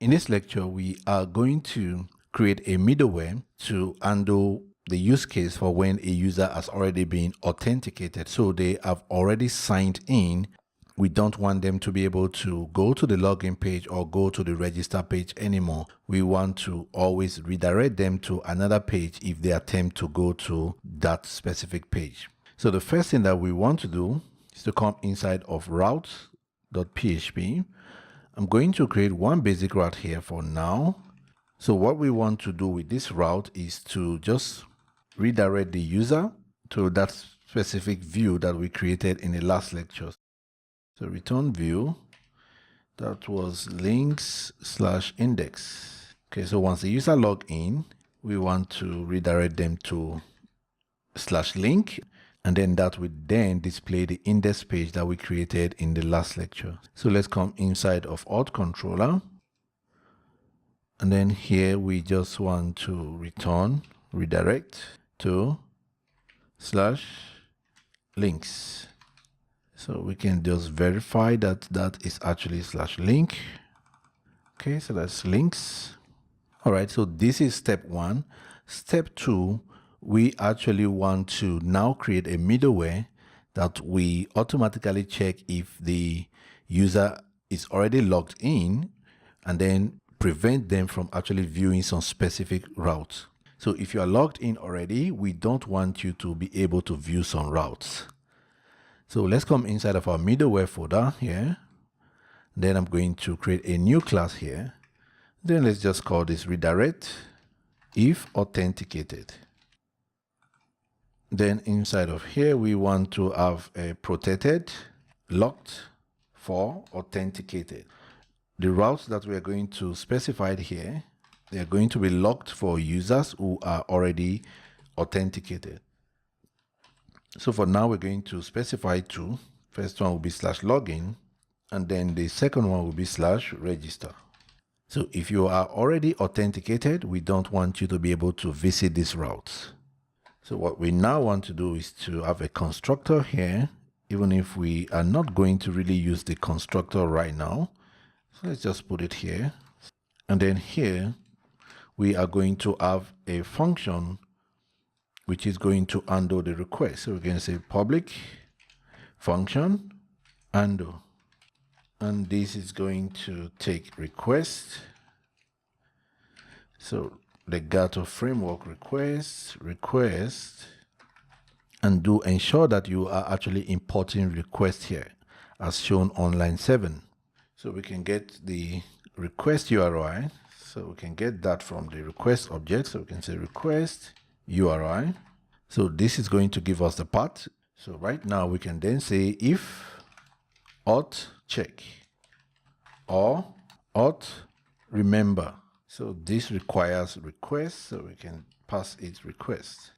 In this lecture, we are going to create a middleware to handle the use case for when a user has already been authenticated. So they have already signed in. We don't want them to be able to go to the login page or go to the register page anymore. We want to always redirect them to another page if they attempt to go to that specific page. So the first thing that we want to do is to come inside of routes.php. I'm going to create one basic route here for now. So what we want to do with this route is to just redirect the user to that specific view that we created in the last lecture. So return view, that was links/index. Okay, so once the user log in, we want to redirect them to /link, and then that would then display the index page that we created in the last lecture. So let's come inside of Auth controller, and then here we just want to redirect to /links. So we can just verify that that is actually /link. Okay, so that's links. All right, so this is step one. Step two, we actually want to now create a middleware that we automatically check if the user is already logged in and then prevent them from actually viewing some specific routes. So if you are logged in already, we don't want you to be able to view some routes. So let's come inside of our middleware folder here. Then I'm going to create a new class here. Then let's just call this redirect if authenticated. Then inside of here, we want to have a protected, locked for authenticated. The routes that we are going to specify here, they are going to be locked for users who are already authenticated. So for now, we're going to specify two. First one will be /login, and then the second one will be /register. So if you are already authenticated, we don't want you to be able to visit these routes. So what we now want to do is to have a constructor here, even if we are not going to really use the constructor right now. So let's just put it here. And then here, we are going to have a function which is going to handle the request. So we're going to say public function handle. And this is going to take request. So legato framework request, and do ensure that you are actually importing request here as shown on line 7. So we can get the request URI. So we can get that from the request object. So we can say request URI. So this is going to give us the path. So right now we can then say if auth check or auth remember. So this requires request, so we can pass it request.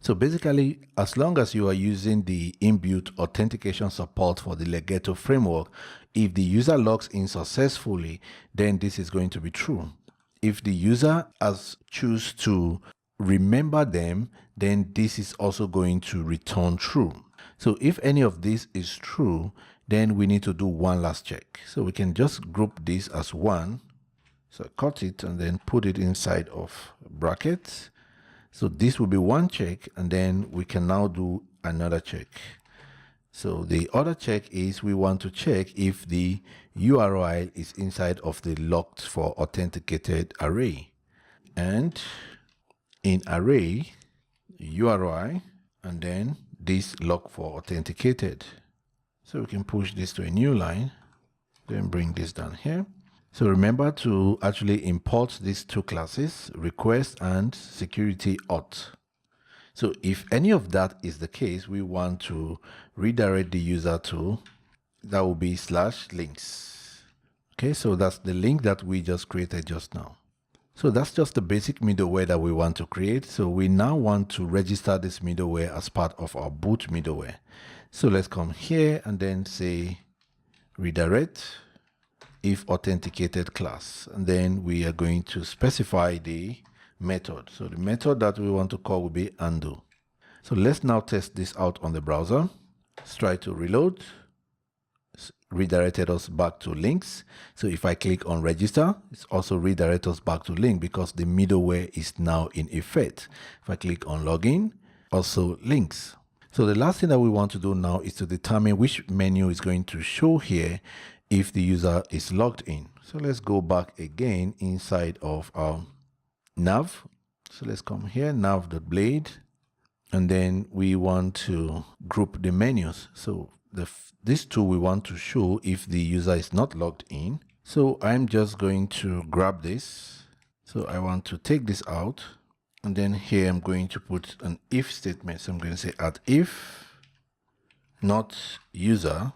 So basically, as long as you are using the inbuilt authentication support for the Legato framework, if the user logs in successfully, then this is going to be true. If the user has choose to remember them, then this is also going to return true. So if any of this is true, then we need to do one last check. So we can just group this as one. So cut it and then put it inside of brackets. So this will be one check, and then we can now do another check. So the other check is we want to check if the URI is inside of the locked for authenticated array. And in array, URI, and then this lock for authenticated. So we can push this to a new line, then bring this down here. So remember to actually import these two classes, request and security auth. So if any of that is the case, we want to redirect the user to, that will be /links. Okay, so that's the link that we just created just now. So that's just the basic middleware that we want to create. So we now want to register this middleware as part of our boot middleware. So let's come here and then say redirect if authenticated class, and then we are going to specify the method. So the method that we want to call will be undo. So let's now test this out on the browser. Let's try to reload. redirected us back to links. So if I click on register, it's also redirect us back to link because the middleware is now in effect. If I click on login, also links. So the last thing that we want to do now is to determine which menu is going to show here if the user is logged in. So let's go back again inside of our nav. So let's come here, nav.blade, and then we want to group the menus. So this two we want to show if the user is not logged in. So I'm just going to grab this. So I want to take this out, and then here I'm going to put an if statement. So I'm going to say at if not user.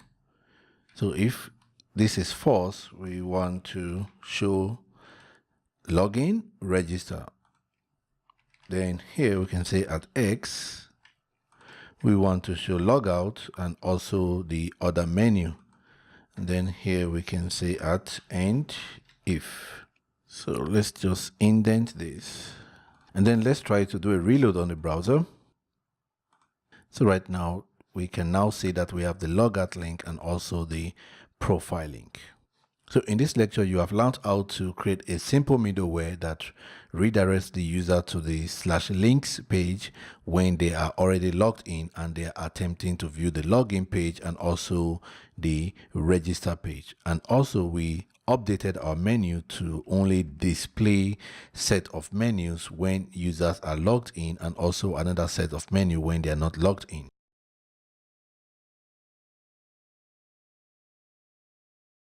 So if this is false, we want to show login register. Then here we can say at X, we want to show logout and also the other menu. And then here we can say at end if. So let's just indent this. And then let's try to do a reload on the browser. So right now, we can now see that we have the logout link and also the profile link. So in this lecture, you have learned how to create a simple middleware that redirects the user to the /links page when they are already logged in and they are attempting to view the login page and also the register page. And also we updated our menu to only display set of menus when users are logged in and also another set of menu when they are not logged in.